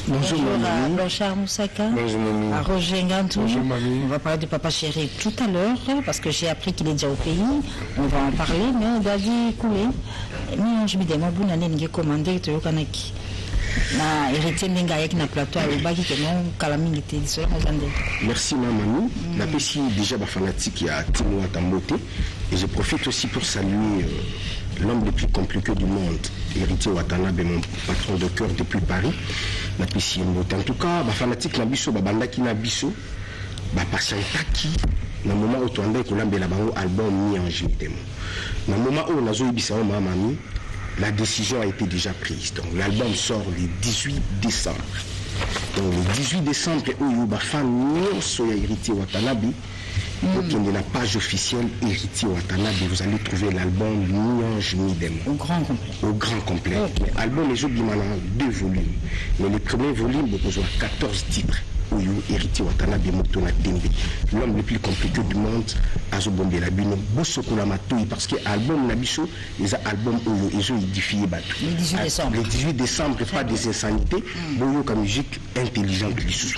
Bonjour à Blanchard Moussaka. Bonjour Mamie. À Roger Ngantou. Bonjour Mamie. On va parler de Papa Chéri tout à l'heure parce que j'ai appris qu'il est déjà au pays. On va en parler, mais David Koulé. Mais je me demande, vous n'avez pas commandé de Yokanaki. Na héritier Nengayek na plateau au bagi que non Kalaming était sur Merci ma mamie. La PCI déjà fanatique il y a Timo Atambote et je profite aussi pour saluer l'homme le plus compliqué du monde, héritier Watanabe, mon patron de cœur depuis Paris. La PCI Mbote. En tout cas, fanatique na biso babandaki na biso ba patientaki na moment où tu andai kolambela bango album ni en juillet. Na moment où nazo ibisa ma mamie. La décision a été déjà prise. Donc l'album sort le 18 décembre. Donc le 18 décembre, Oyuba Fan Soya Héritier Watanabe. Donc il y a la page officielle Héritier Watanabe. Vous allez trouver l'album Nuange Midem. Au grand complet. Au grand complet. Okay. L'album est aujourd'hui en 2 volumes. Mais le premier volume, vous avez 14 titres. Oyo héritier Watanabe Motona Tembe, l'homme le plus compliqué du monde, Azobombe Labino, Bosokula Matoi, parce que l'album Nabiso, les albums Oyo, ils ont édifié Batou. Le 18 décembre. Le 18 décembre, pas des insanités, Boyo comme musique intelligente.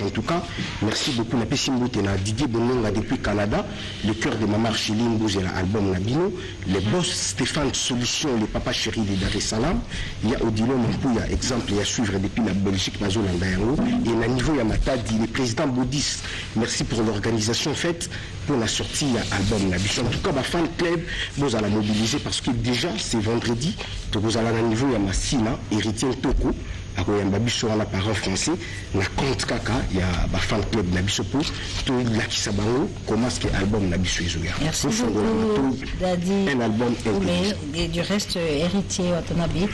En tout cas, merci beaucoup. Na Pessimotena, Didier Bononga depuis Canada, le cœur de Maman Archeline Bouzé, l'album Nabino, les boss Stéphane Solution, le papa chéri de Dar es Salaam, il y a Odilo Mampouya, exemple, il y a suivre depuis la Belgique, Mazolanda Yango, et na niveau Yamatadi, le président Baudis, merci pour l'organisation faite pour la sortie de l'album Nabiso. En tout cas, ma fan club, vous allez mobiliser parce que déjà c'est vendredi, donc vous allez à niveau Yamassina, héritier Toko. Il y a un parent français, na compte kaka, il y a un fan club Nabiso pour tout la qui s'abango, comment est-ce que l'album Nabiso est. Merci beaucoup, Dadi. Un album et du reste, héritier Watanabe,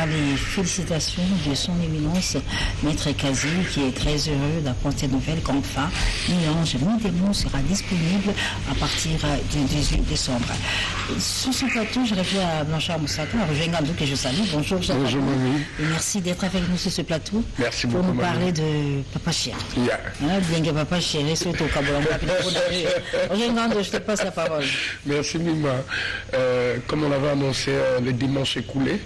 les félicitations de son éminence, Maître Kazi, qui est très heureux d'apprendre cette nouvelle qu'enfin, Nuange Midemon sera disponible à partir du 18 décembre. Sur ce plateau, je réfléchis à Blanchard Moussaka, à Roger Ngantou que je salue. Bonjour, bonjour, mamie. Et merci d'être avec nous sur ce plateau. Merci pour beaucoup, nous parler de Papa Chéri. Yeah. Bien que Papa Chéri soit au Kabolanga. Je te passe la parole. Merci Mima. Comme on l'avait annoncé le dimanche écoulé,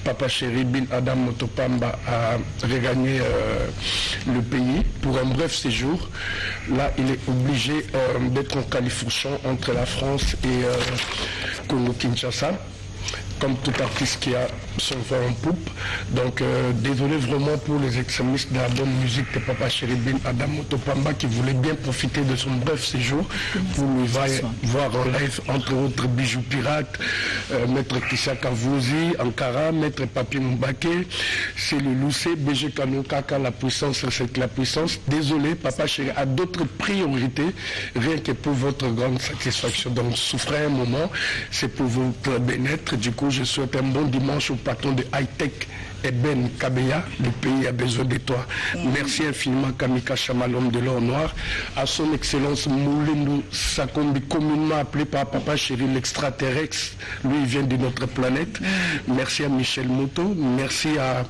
Papa Chéri Bin Adam Motopamba a regagné le pays pour un bref séjour. Là, il est obligé d'être en califourchon entre la France et Congo-Kinshasa, comme tout artiste qui a son vent en poupe. Donc désolé vraiment pour les extrémistes de la bonne musique de Papa Chéri Bin Adam Motopamba qui voulait bien profiter de son bref séjour pour lui voir en live entre autres Bijoux Pirates, Maître Kissaka Vouzi, Ankara, Maître Papi Mbake, c'est le Loussé, BG Kano Kaka, la puissance c'est la puissance. Désolé, Papa Chéri a d'autres priorités, rien que pour votre grande satisfaction. Donc souffrez un moment, c'est pour votre bien-être. Du coup, je souhaite un bon dimanche au patron de high-tech et Ben Kabeya. Le pays a besoin de toi. Merci infiniment Kamika Chamalom de l'or noir, à son excellence Moulindu Sakombi, communément appelé par Papa Chéri l'extraterrestre. Lui, il vient de notre planète. Merci à Michel Moto, merci à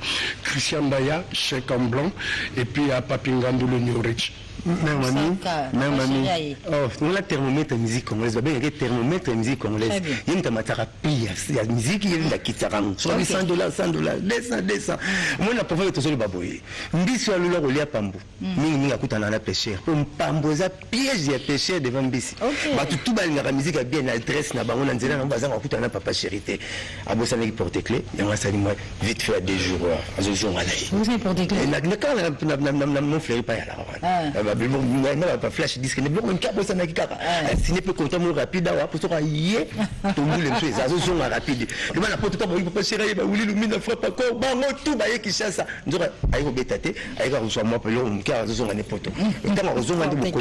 Christian Daya, Cheikh en blanc, et puis à Papingandou le New Rich. Même mamie. Oh, on a thermomètre musique congolaise. Il y a thermomètre musique congolaise. Il y a une thérapie. Il y a musique, il y a une kitaram. Soit $100, $100, 200. Moi, on a pas fait tout ça le baboye. Mbisi à l'eau, on a pambo. Mingi a coûté un pêcheur. On pambo ça piège des pêcheurs devant Mbisi. Bah tout bas la musique a bien adresse na bango na nzela na bazanga coûté un Papa Chéri. À bossa avec porte-clé. Il y a un salut moi vite fait à 2 jours. À 2 jours à l'aïe. Vous avez porte-clé. Na mon fleurit pas là. Pas flash disque ne peut même pas ça n'a qu'à si ne peut compter mon rapide à pour toi hier tout le monde les choses sont rapide le mal porte pas Papa Chéri ba wuli lumina frappe encore bango tout ba qui chasse nzora ayi ko betate ayi ko so mo pelo mka zo ngane poto ndama ko zo ngane ko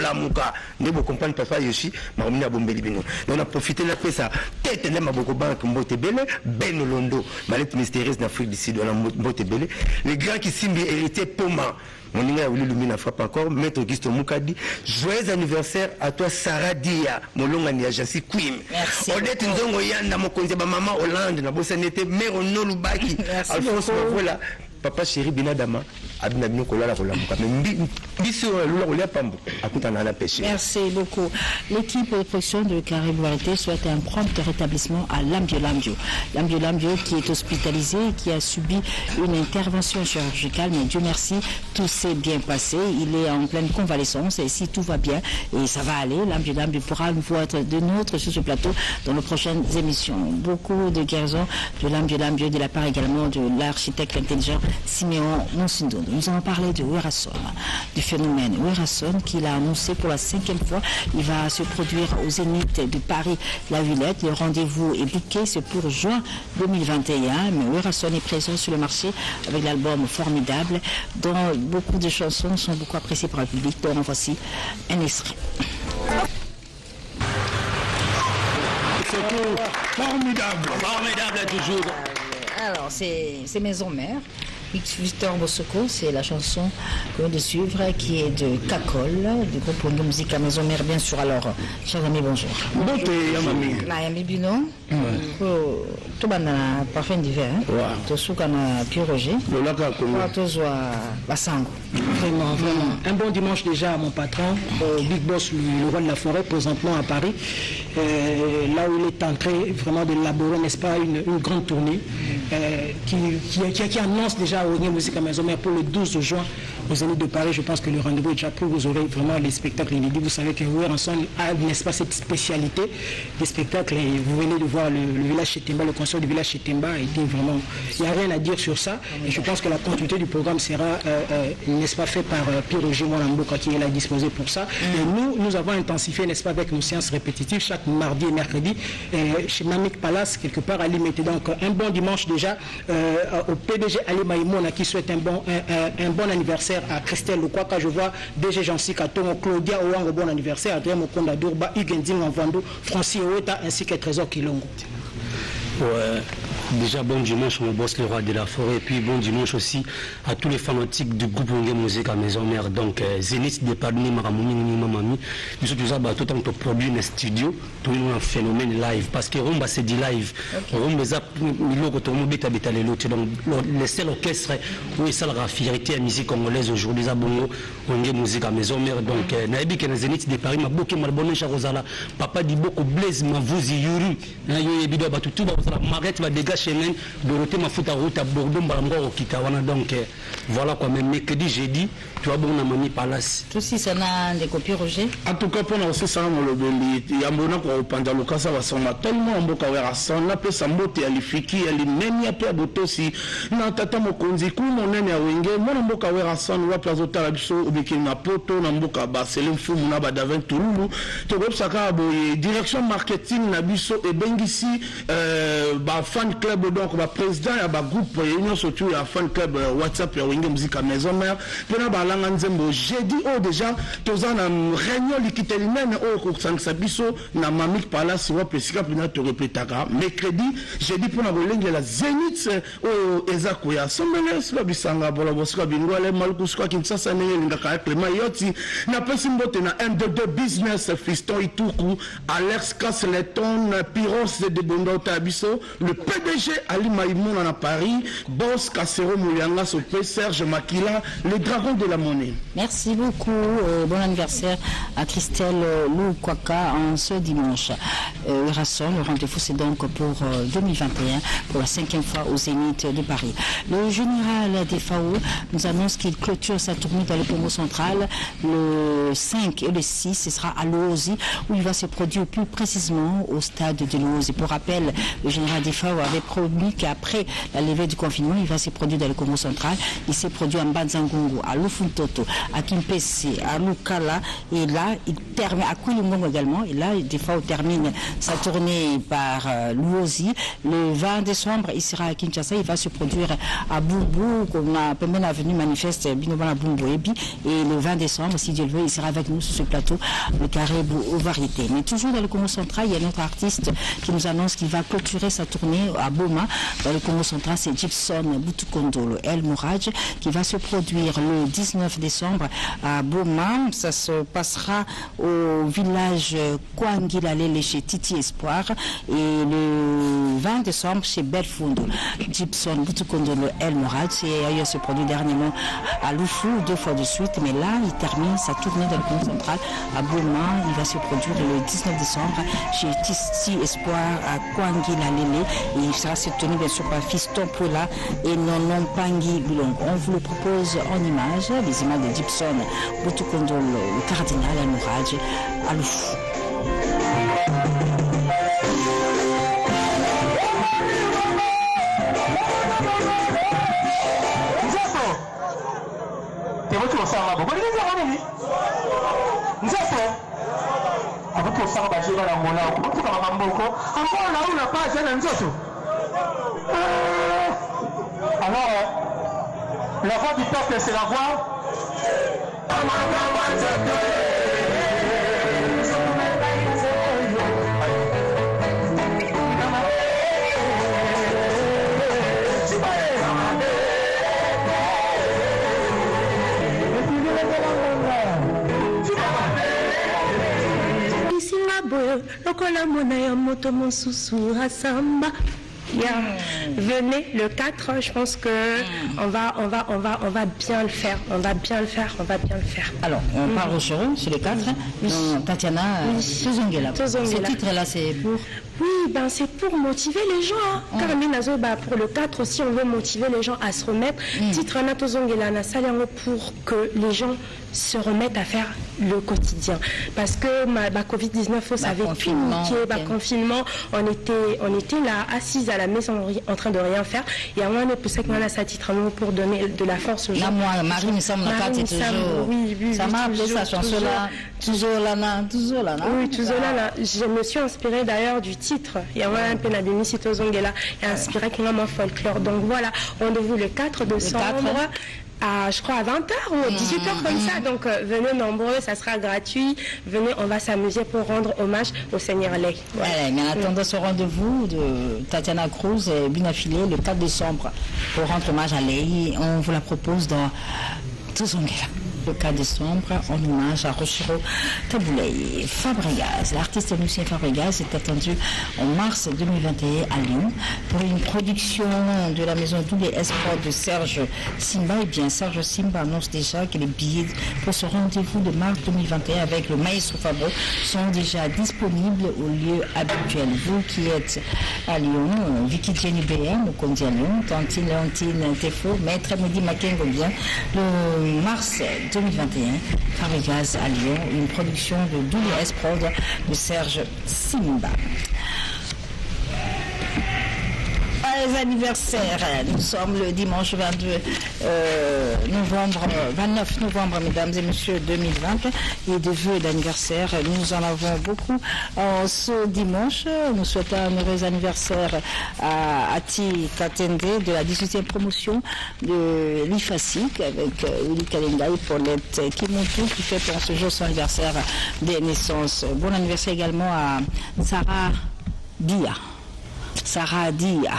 la muka ne bo comprendre papa yoshi ma romina bombeli bino on a profité la fait ça tête na maboko banque mbote bele ben londo malette mystérieuse d'Afrique du Sud on mbote bele les grands qui simbi hérité Poma. Mon nom est Willy Lumina frappe encore, Maître Gisto Moukadi. Joyeux anniversaire à toi, Sarah Dia, mon long anniversaire, Queen. Merci. Odette Nzongo Yanda, mon conseiller, maman Hollande, na bossa n'était mère Nolubaki. Alphonse Mavola. papa chéri Binadama abinabino kolala kolamuka mais biso lula kolia pambo akutana na pêché. Merci beaucoup. L'équipe de production de Caribou Arrêté souhaite un prompt rétablissement à Lambio Lambio. Lambio Lambio qui est hospitalisé, qui a subi une intervention chirurgicale, mais Dieu merci, tout s'est bien passé. Il est en pleine convalescence et si tout va bien, et ça va aller, Lambio Lambio pourra nous voir être de nôtres sur ce plateau dans nos prochaines émissions. Beaucoup de guérisons de Lambio Lambio, de la part également de l'architecte intelligent Siméon Monsindo. Nous allons parler de Werason, du phénomène Werason qu'il a annoncé pour la 5e fois. Il va se produire au Zénith de Paris, la Villette. Le rendez-vous est booké, c'est pour juin 2021. Mais Werason est présent sur le marché avec l'album Formidable, dont beaucoup de chansons sont beaucoup appréciées par le public. Donc voici un extrait. Formidable toujours. Alors, c'est Maison Mère. Victor Bossoko, c'est la chanson que de suivre qui est de Kakol, du groupe de musique à Maison Mère, bien sûr. Alors, chers amis, bonjour. Bonjour, Yamami. Yamami Bino, tout le monde a parfum d'hiver, tout ce qu'on a pu roger, tout soit Bassango. Vraiment, vraiment. Un bon dimanche déjà à mon patron, Big Boss, le roi de la forêt, présentement à Paris, là où il est en train vraiment d'élaborer, n'est-ce pas, une grande tournée qui annonce déjà au Musique à Maison Mère pour le 12 juin aux Zénith de Paris. Je pense que le rendez-vous est déjà pris. Vous aurez vraiment les spectacles inédits. Vous savez que Werason a, n'est-ce pas, cette spécialité des spectacles. Et vous venez de voir le village Chetemba, le concert du village Chetemba. Il n'y a rien à dire sur ça. Et je pense que la continuité du programme sera, n'est-ce pas, fait par Pierre Roger Moualamboka qui est là disposé pour ça. Et nous avons intensifié, n'est-ce pas, avec nos séances répétitives chaque mardi et mercredi chez Mamik Palace, quelque part à Limité. Donc un bon dimanche déjà au PDG Ali Maïmouna qui souhaite un bon anniversaire à Christelle Lukwaka. Je vois DG Jean-Cy Katongo, Claudia Ouango, bon anniversaire, Adrien Mokonda Dourba, Huguending Envando, Francis Oueta ainsi que Trésor Kilongo. Ouais. Déjà bon dimanche mon boss le roi de la forêt et puis bon dimanche aussi à tous les fanatiques du groupe Wenge Musique à Maison Mère. Donc Zénith de Paris Maramoni Mamami nous sommes tous à tout temps produit un studio tout un phénomène live parce que Rumba c'est du live. Rumba ça logo tout le beta les lots donc le seul orchestre où ça la fierté à musique congolaise aujourd'hui à Bongo Wenge Musique à Maison Mère. Donc naïbi que Zénith de Paris m'a beaucoup mal bonne charosala papa dit beaucoup blaze ma vuzi yuri na yo ebido batutu ba Marette va dégager Dorothée Mafuta route à Bordeaux Mbalango au Kitawana. Donc voilà quoi, même mercredi jeudi tu vois bon on a Mami Palace tout si ça n'a des copies Roger en tout cas pour nous aussi ça on le belli il y a mon encore pendant le cas ça va sonner tellement on boka Werason na pesa mbote alifiki alimeni ya pia botosi na tata mokonzi ku monene ya wenge mon boka Werason wa plazo tala biso obiki na poto na mboka Barcelone fumu na ba Davin Touloulou to go saka boye direction marketing na biso e bengisi ba fan club donc ba président ya ba groupe union surtout ya fan club WhatsApp ya Wenge Musique à Maison Mère pena ba langa nzembo jeudi déjà toza na réunion likitelimene ko sangisa biso na Mamik Palace wa pesika pena to répétaka mercredi jeudi pona bolenge la Zénith ezako ya sombele sika bisanga bola bosika bingwale malku sika Kinshasa ne linga ka Clément Yoti na pesimbote na M22 business fiston ituku Alex Kasleton Piros de Bondo Tabiso le PDG Ali Maïmouna à Paris, Boss Kassero Moulianga Sopé, Serge Makila, les dragons de la monnaie. Merci beaucoup. Bon anniversaire à Christelle Lukwaka en ce dimanche. Werason, le rendez-vous c'est donc pour 2021, pour la 5e fois au Zénith de Paris. Le général des FAO nous annonce qu'il clôture sa tournée dans le Congo central le 5 et le 6. Ce sera à Lozi où il va se produire plus précisément au stade de Lozi. Pour rappel, le général des FAO avait promis qu'après la levée du confinement, il va se produire dans le Congo central. Il s'est produit en Banzangongo, à Lufuntoto, à Kimpese, à Lukala, et là, il termine à Kouilungongo également. Et là, des FAO termine sa tournée par Luozi. Le 20 décembre, il sera à Kinshasa. Il va se produire à Bumbu, comme a Pemben Avenue manifeste Binobana Bumbu Ebi. Et le 20 décembre, si Dieu le veut, il sera avec nous sur ce plateau, le Caribou aux variétés. Mais toujours dans le Congo central, il y a notre artiste qui nous annonce qu'il va clôturer sa tournée à Boma. Dans le Congo central, c'est Gibson Butukondolo El Mourad qui va se produire le 19 décembre à Boma. Ça se passera au village Kwangilalele chez Titi Espoir et le 20 décembre chez Belfundo. Gibson Butukondolo El Mourad il se produit dernièrement à Loufou 2 fois de suite, mais là il termine sa tournée dans le Congo central à Boma. Il va se produire le 19 décembre chez Titi Espoir à Kwangilalele et il sera soutenu bien sûr par Fiston Pola et Nonon Pangui Boulong. On vous le propose en images, les images de Gibson Butukondolo, le cardinal El Mourad à Loufou. Alors, la voix du peuple, c'est la voix. Venez le 4, je pense que on va bien le faire. On va bien le faire. Alors, on parle au show, c'est le 4. Tatiana Tozongela. Ce titre-là, c'est pour... Oui, ben c'est pour motiver les gens. Pour le 4 aussi, on veut motiver les gens à se remettre. Titre Tozongela pour que les gens se remettent à faire le quotidien. Parce que Covid-19, vous savez, confinement, on était là, assises à la maison, en train de rien faire. Et à moi, on est poussé qu'on a ça titre pour donner de la force aux gens. Moi, Marie me semble toujours. Oui, ça m'a appelé sa chanson-là. Toujours là. Oui, toujours là. Je me suis inspirée d'ailleurs du titre. Il y a un peu d'Ademi Sitozongela et inspiré qu'on a mon folklore. Donc voilà, rendez-vous le 4 décembre. Je crois à 20h ou à 18h comme ça. Donc venez nombreux, ça sera gratuit. Venez, on va s'amuser pour rendre hommage au Seigneur Lay. Voilà. Mais en attendant ce rendez-vous de Tatiana Cruz et Binafilé le 4 décembre pour rendre hommage à Lay, on vous la propose dans Tozongela. Le 4 décembre, en hommage à Rochero Taboulay. Fabregas, l'artiste Lucien Fabregas est attendu en mars 2021 à Lyon pour une production de la maison WS Prod de Serge Simba. Et bien, Serge Simba annonce déjà que les billets pour ce rendez-vous de mars 2021 avec le Maestro Fabro sont déjà disponibles au lieu habituel. Vous qui êtes à Lyon, Vicky Jenny BM, au Condi à Lyon, Tantine Léontine Tefo, Maître Medi Makengo bien, le mars 2021, Fabregas à Lyon, une production de WS Prod de Serge Simba. Les anniversaires, nous sommes le dimanche 29 novembre, mesdames et messieurs, 2020, et de vœux d'anniversaire, nous en avons beaucoup ce dimanche. Nous souhaitons un heureux anniversaire à Ati Katende de la 18e promotion de l'IFASIC avec Uli Kalenga et Paulette Kimontou qui fait pour ce jour son anniversaire des naissances. Bon anniversaire également à Sarah Dia,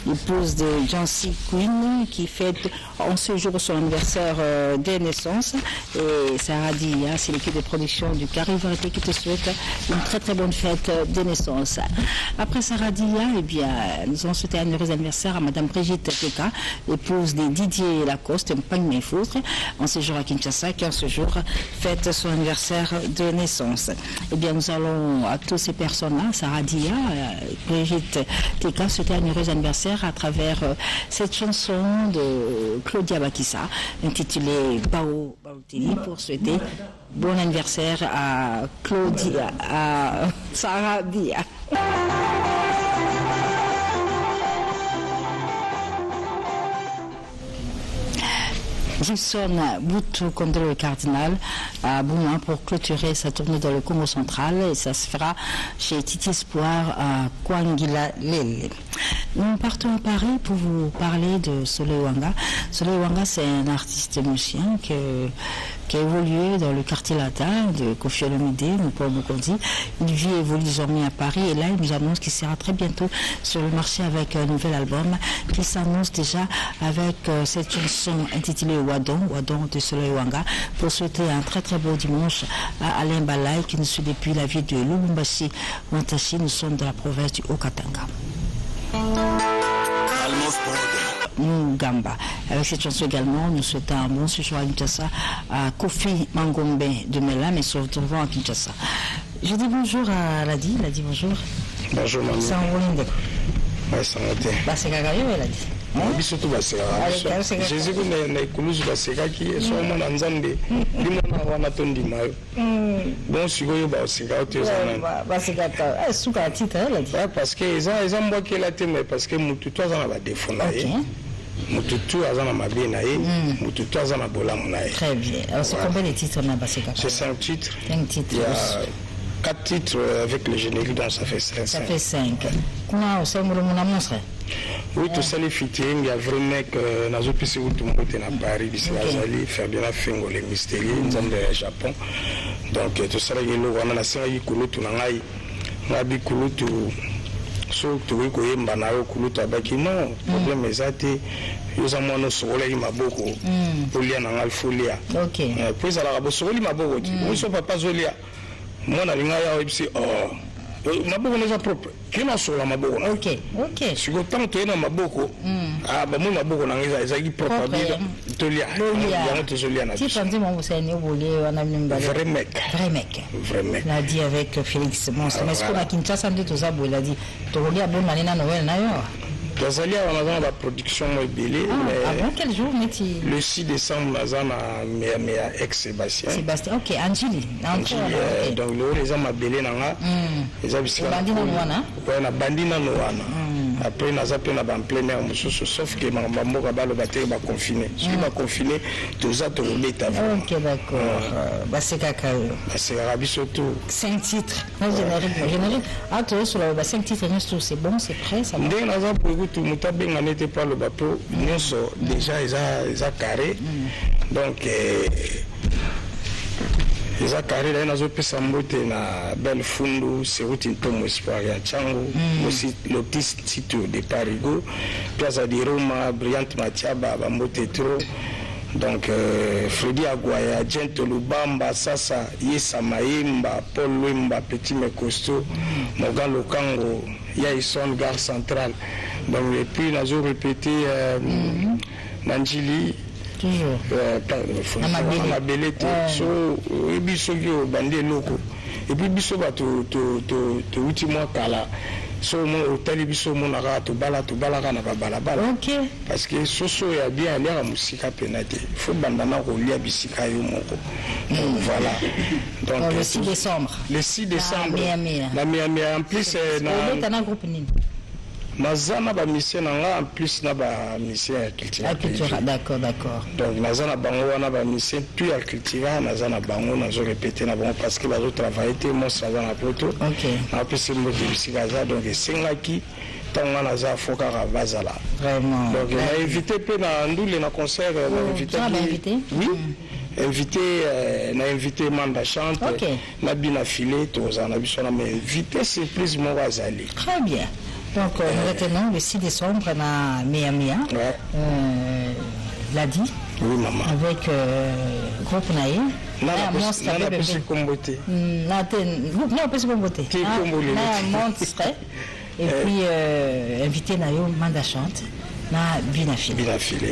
l'épouse de Jancy Queen, qui fête en ce jour son anniversaire des naissances. Et Sarah Dia, c'est l'équipe de production du Carré Variété qui te souhaite une très très bonne fête des naissances. Après Sarah Dia, eh bien, nous allons souhaiter un heureux anniversaire à Madame Brigitte Teka, épouse de Didier Lacoste, en ce jour à Kinshasa, qui en ce jour fête son anniversaire de naissance. Eh bien, nous allons à toutes ces personnes-là, Sarah Dia, Brigitte Teka, souhaiter un heureux anniversaire à travers cette chanson de Claudia Bakissa intitulée Bao Bautili pour souhaiter bon anniversaire à Claudia, à Sarah Dia. Gibson Butukondolo le cardinal à Bouma pour clôturer sa tournée dans le Congo central et ça se fera chez Titi Espoir à Kwangilalele. Nous partons à Paris pour vous parler de Soleil Wanga. Soleil Wanga, c'est un artiste musicien qui a évolué dans le quartier latin de Kofi Olomide, Paul Mokondi. Il vit et évolue désormais à Paris et là, il nous annonce qu'il sera très bientôt sur le marché avec un nouvel album qui s'annonce déjà avec cette chanson intitulée Wadon de Soleil Wanga, pour souhaiter un très très beau dimanche à Alain Balay qui nous suit depuis la ville de Lubumbashi, Wantashi. Nous sommes dans la province du Haut-Katanga. Gamba. Avec cette chanson également, nous souhaitons un bon séjour à Kinshasa à Kofi Mangombe de Mela, mais se retrouvons à Kinshasa. Je dis bonjour à Ladi. Ladi, bonjour. Bonjour, maman. Ça va? Oui, ça va. Bah, c'est Gagayo, Ladi. biso to baseka jésus ko na ikuluzu basekaki esomo na nzambe limona wana to ndima yo bon sikoyo baseka to ezana basekaka suka titre la parce que eza mbokela te mais parce que mutu to azana ba défaut na ye mutu to azana mabe na ye mutu to azana bolamu na ye. Très bien. Alors c'est combien de titres na baseka? C'est 5 titres. 5 titres. Il y a 4 titres avec le générique, donc ça fait 5. Ça fait 5. Kuna osemuro muna monsre. Oui, tout ça les featuring, il y a vraiment que nazo pisi où tout le monde est à Paris, d'ici la Zali, Fabien Fingo, les mystérieux, nous sommes au Japon. Donc tout ça les lois, on a ça y kulu tu nangai, ngabi kulu tu so tu wiko yemba na yo kulu tu abaki non, problème ezate. Nous avons nos soleils maboko, polia nangal folia. Ok. Puis ça la soleil maboko, oui so papa zolia. Moi na linga ya websi oh. Maboko neza propre. Kina sola maboko. Ok, ok. Siko tanto ena maboko. Ah ba mu maboko na ngeza ezaki propre bien. Tolia. Ya to zolia na. Tu penses mon vous c'est évolué wana mnimbale. Vrai mec. Vrai mec. Vrai mec. L'a dit avec Félix Monstre. Mais ce qu'on a Kinshasa ndio tozabu il a dit to rolia bon manena Noël na yo. Tozali on a la production ebele mais avant quel jour meti le 6 décembre nazana mea ex Sébastien. Sébastien. OK, Angeli. Donc le les ama belé nanga. Les bisika. Bandina wana. Ouais na bandina no wana. Après naza pe na ba en plein air mususu sauf que mambo ka balo baté ba confiné. Ce qui ba confiné toza to beta. OK, d'accord. Bah c'est kaka. Bah c'est rabiso tout. 5 titres. Générique. Ah toi sur la 5 titres c'est bon, c'est prêt, ça va. Ndé naza pour tout mutabinga n'était pas le bateau. Nyonso déjà ils carré. Donc ils a carré là nazo pesa mbote na belle fundu c'est routine pour espoir ya chango aussi l'autiste site de Parigo Plaza di Roma Brillante Matiaba ba mbote trop. Donc Freddy Aguaya, Gento Lubamba, Sasa, Yesa Maimba, Paul Wimba, Petit Mekosto, Morgan Lokango, Yaison, Gare Centrale. Donc, et puis, nous avons répété Nanjili. Toujours. Amabelete. So, et puis, Sogio, Bandé Loco. Et puis, Bissoba, tu ultimo Kala. So mon hôtel biso mon ara to bala na balabala. OK. Parce que soso ya bien aller à musika penate. Faut bandana ko lia bisika yo moko. Voilà. Donc le 6 décembre. Le 6 décembre. La Miami en plus na un groupe nini. Nazana ba mission en plus na ba mission culturelle. D'accord. Donc nazana bango wana ba mission puis à cultivera nazana bango nazo répéter na bango parce que bazo travailler te mo savana na poto. OK. Na pesi mo bisikaza donc sengaki tanga naza foka ka bazala. Vraiment. Donc on a invité pe na ndule na concert invité. Oui. Invité Manda chante. Na bina filé toza na biso na mais invité surprise mo bazali. Très bien. Donc, nous retenons le 6 décembre à Miami, l'a dit. Oui, maman. Avec groupe Naïe. Monstre. Et puis, invité Naïo Manda chante. Na Binafilé.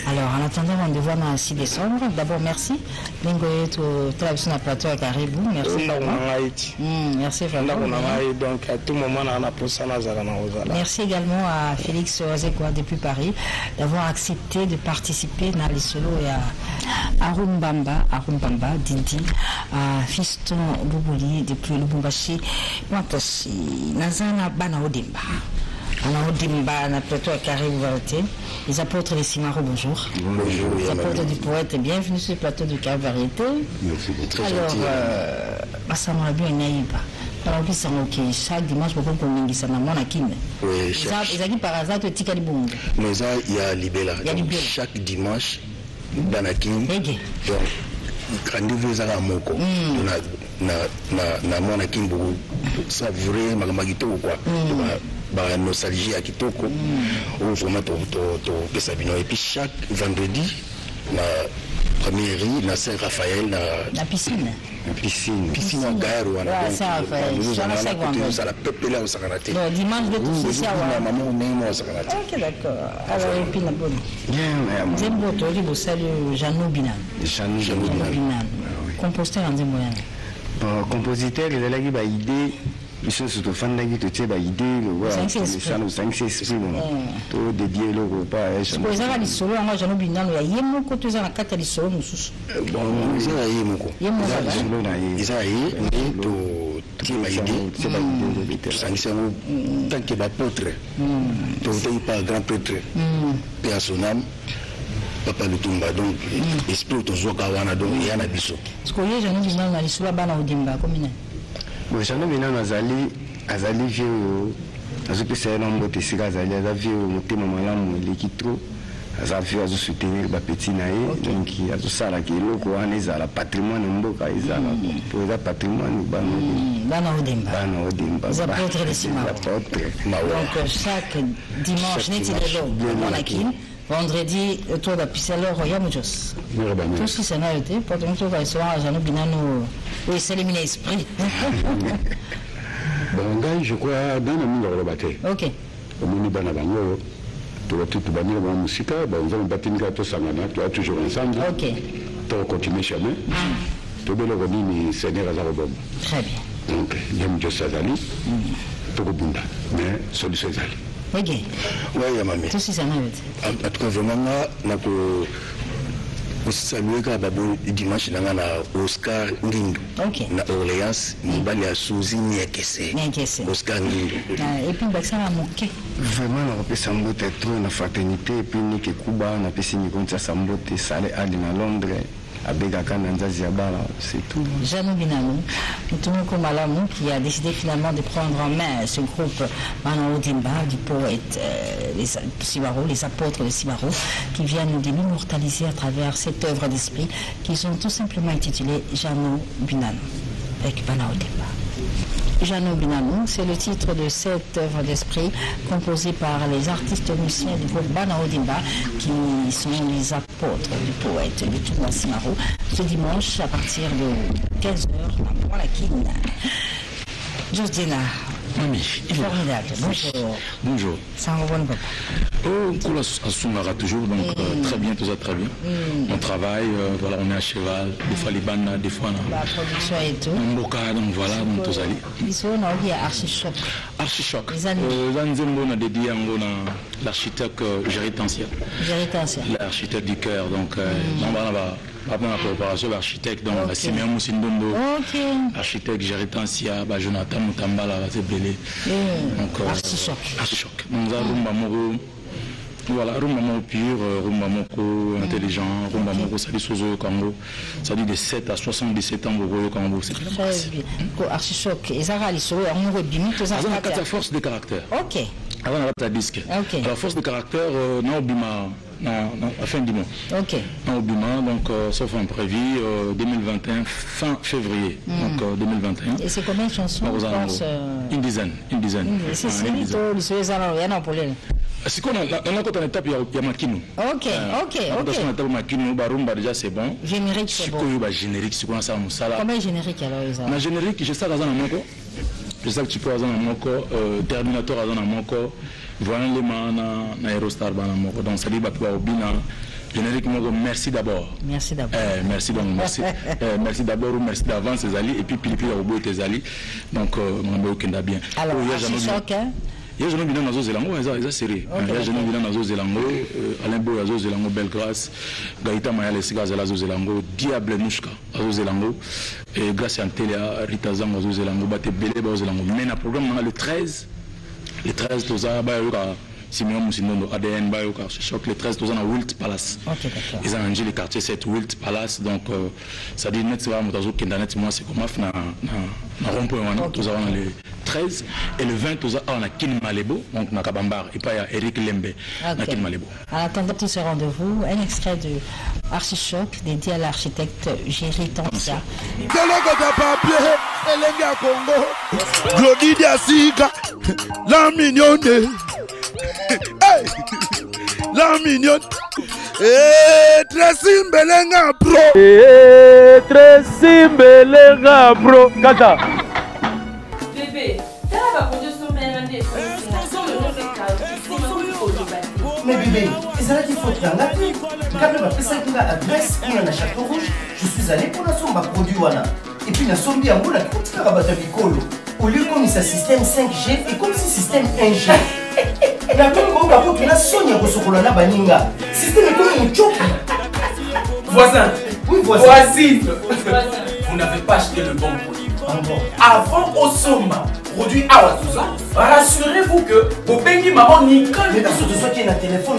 Alors, en attendant, rendez-vous le 6 décembre. D'abord, merci. Lingoye, tu travailles sur le plateau à Caribou. Merci vraiment. Merci vraiment. Donc, à tout moment, on a posé ça. Merci également à Félix Ozekwa depuis Paris d'avoir accepté de participer dans les solos et à Arumbamba, Didi, à Fiston Boubouli depuis Lubumbashi, Wantashi, Nazana Bana Odimba. Alors, Dimba, na plateau à Caribou Variété. Les apôtres des Simaro, bonjour. Bonjour. Les apôtres du poète, bienvenue sur le plateau de Caribou Variété. Merci, très alors, gentil. Bassama bien Naïba. Alors, chaque dimanche, vous pouvez communiquer na mwana kine. Oui, Ezaki par hasard tu tika libunga. Mais ça, il y a Libella. Chaque dimanche, dans la kine. Donc, rendez-vous est à Moko. Na mwana kine beaucoup savourer magamagito quoi. Bah nostalgie à kitoko. Au vraiment to sabino. Et puis chaque vendredi, la première rue, la Saint-Raphaël, la piscine. Piscine en Gaïro. Ça la peuple là au Sakanate. Non, dimanche de tout c'est ça. Maman, on est au Sakanate. Ok, d'accord. Alors, et puis la bonne. Bien, j'aime beaucoup le salut Jeannot Binan. Jeannot Binan. Compositeur en Zimboyan. Compositeur, il a la idée. Ils sont surtout fans de idée, le 5 esprits, tout dédié le repas. Je peux dire à l'issolo, moi j'en ai bien, il y a mon côté dans la carte à l'issolo, nous sous. Bon, ils ont aïe mon co. Ils ont aïe, tu m'as idée, tu sais, tant que l'apôtre, tu n'es pas grand prêtre, paix à son âme. Papa Lutumba, donc, esprit de Zokawana, donc, il y a un abisso. Ce que j'en ai bien dans l'issolo, Bana Odimba, comme il est. Bon, j'en ai bien azali vieux, azopesa un nombre de sigas, azali vieux, motema malamu, l'équitro, azali vieux, azo soutenir ba petit naé, donc azosala ki loko wana ezala patrimoine mboka ezala, pour le patrimoine Bana Odimba. Les apôtres de Simao. Donc chaque dimanche, n'est-il pas Monakin? Vendredi, autour de la piscine, Royal Mujos. Tout ce qui s'est noté, pour tout le monde, Jeannot Binano, oui, c'est éliminé l'esprit. Bon, je crois, dans le monde de la bataille. Ok. Au monde de la bataille, tu vas tout bannir la musique, nous allons battre une gâteau sangana, tu vas toujours ensemble. Ok. Tu vas continuer chemin. Tu vas le revenir, Seigneur Azarobom. Très bien. Donc, il y a Mujos Azali, tu vas bunda, mais solution Azali. Ok. Oui, maman. Tout ce qui s'est noté. En tout cas, vraiment, on salue dimanche na Oscar Ngindu. Ok. Na Orléans, Mbali a Souzi Niekese. Oscar Ngindu. Et puis ça va manquer. Vraiment, on peut s'emboîter trop dans la fraternité et puis ni que Cuba, on a pu signer comme ça s'emboîter, ça allait aller à Londres. C'est tout. Jeannot Binano, Mutumoko Malamu, qui a décidé finalement de prendre en main ce groupe Bana Odimba du poète les apôtres de Sibaro, qui viennent de l'immortaliser à travers cette œuvre d'esprit qu'ils ont tout simplement intitulée Jeannot Binano avec Bana Odimba. Jeannot Binano, c'est le titre de cette œuvre d'esprit composée par les artistes musiciens du groupe Bana Odimba qui sont les apôtres du poète du Tournoi Simaro ce dimanche à partir de 15h à Monakin. Josdina. Mami. Formidable. Bonjour. Bonjour. Ça va bon papa. Oh, on a toujours, donc très bien, tout ça très bien. On travaille, voilà, on est à cheval, des fois les bandes, des fois la production et tout. On boca, donc voilà, donc tout ça. Ici on a dit Archichoc. Archichoc. On a dédié à l'architecte Géritancia. L'architecte du cœur, donc on va après la coopération l'architecte donc Simea Moussindondo, architecte Géritancia, Jonathan Moutambala, c'est belé. Donc Archichoc. Nous avons voilà, Rumba pur, Rumba Moko intelligent, Rumba Moko ça dit Sozo Kango, ça dit de 7 à 77 ans au Kango. C'est très bien. Archichoc, et ça va aller sur un mot bimite, ça a force de caractère. Ok. Avant la disque. La force de caractère, non, Bima. Non, à fin du mois. Ok. Non, donc, sauf un prévu 2021, fin février. Donc 2021. Et c'est combien de chansons Une dizaine. C'est c'est qu'on a quand on étape, il y a Makino. Ok. Quand on étape Makino, Barumba déjà c'est bon. Générique c'est bon. Générique, c'est quoi ça, Moussala. Combien de générique alors Ma générique, je sais que tu peux avoir un moko, Terminator avoir un moko, voilà les mains na Aerostar bana moko. Donc ça dit batwa obina générique moko. Merci d'abord. Merci d'abord. Merci donc merci. Merci d'abord ou merci d'avance ses alliés et puis pili au bout tes alliés. Donc mon kenda bien. Alors Archichoc. Il y a Jeannot Binano Nazo Zelango, ça série. Il y a Jeannot Binano Nazo Zelango, Alain Boy Nazo Zelango, Belgrâce, Gaïta Maya Lesigas Nazo Zelango, Diable Mouchka Nazo Zelango, et grâce à Antelia, Rita Zang Nazo Zelango, Bate Bele Nazo Zelango. Mais le programme le 13, tout ça, Simeon Moussinondo, ADN, Bayoka, Choc, les 13, tous en Wilt Palace. Ils ont rangé les quartiers 7 Wilt Palace, donc ça dit net, c'est vraiment moi, c'est comme na rond-point, tous en les 13, et le 20, tous en a Kin Malebo, donc na Kabambar, et pas Eric Lembe, na Kin Malebo. En attendant tout ce rendez-vous, un extrait de Archichoc dédié à l'architecte Géry Tantia. Glodidia Sika, la mignonne, la mignonne, Tracy Mbelenga Bro, Tracy Mbelenga Bro, Kata. Bébé, t'as la production mais bébé, ils allaient dire faut faire la pub. Quand même, après ça, il y a l'adresse, il y a un château rouge. Je suis allé pour la somme à produit. Et puis, la somme bien, on a tout petit carabata bicolo. Au lieu comme ça système 5G et comme si système 1G. La même chose, par contre, la Sonia Rosokolana Baninga. Système est comme un choc. Voisin. Oui, voisin. Voisine. Vous n'avez pas acheté le bon produit. Avant au Soma, produit Awatuza, rassurez-vous que vos bénis maman Nicole. Mais parce que ce soit qui est dans le téléphone,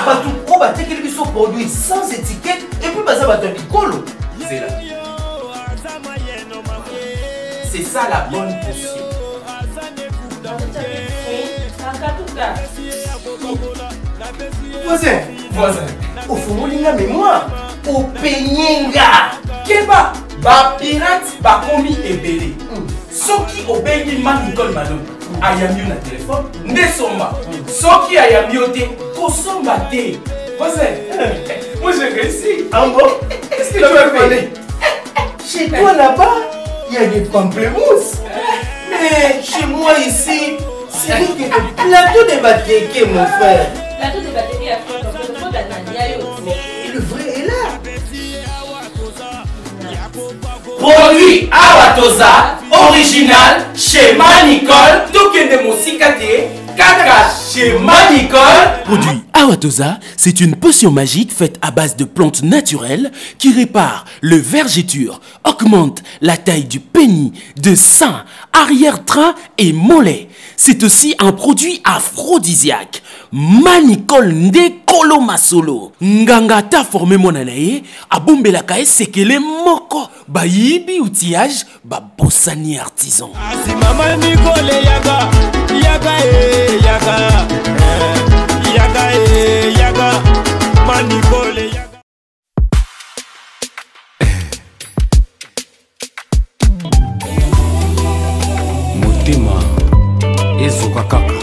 pas tout pro, bah, qu'ils sont produits sans étiquette et puis bah, ça va te bicolo. C'est là. C'est ça la bonne potion. Voisin. Voisin. Au fond, mais moi, au peigninga. Keba. Ba pirate ba komi ebele. Soki obengi Nicole Malon ayami na téléphone ndesomba. Soki ayami ote kosomba te. Moi j'ai réussi. Ah bon? Qu'est-ce que tu veux parler? Chez toi là-bas, il y a des pamplemousses. Mais chez moi ici, c'est le plateau de Batéké, mon frère. Plateau de Batéké à le vrai est là. Produit Awatoza, original chez Nicole. Tokende Mosikate, Kaka chez Nicole. Produit Awatoza, c'est une potion magique faite à base de plantes naturelles qui répare le vergeture, augmente la taille du pénis, de sein, arrière-train et mollet. C'est aussi un produit aphrodisiaque. Manicole Ndekolo Masolo. Ngangata formé monanaye, abombe kae sekele moko. Bayibi outillage, babosani artisan. Asi mama Nicole yaga, yaga, yaga, Manicole yaga. Motema ezoka kaka.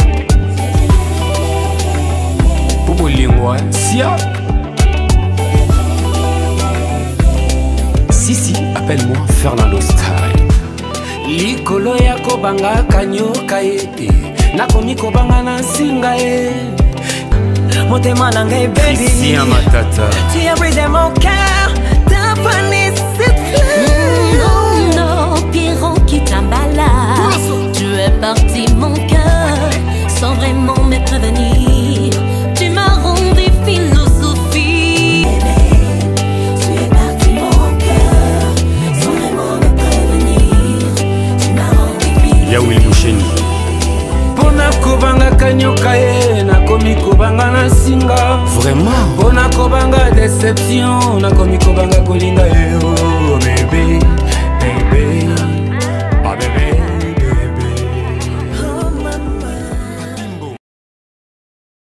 Lingua, sia. Sisi, appelle-moi Fernando Style. Likolo ya kobanga kanyoka ete nakomi kobanga na singa e motema nanga baby si matata tu as brisé mon cœur t'as fané cette fleur non Pierrot qui t'emballa tu es parti mon cœur sans vraiment me prévenir. Tu m'as rendu philosophie. Tu es parti mon cœur sans vraiment me prévenir. Tu m'as rendu philosophie. Yaoui Moucheni. Pona kobanga kanyoka ye nakomi kobanga na singa. Vraiment. Pona kobanga déception nakomi kobanga kolinga ye oh bébé.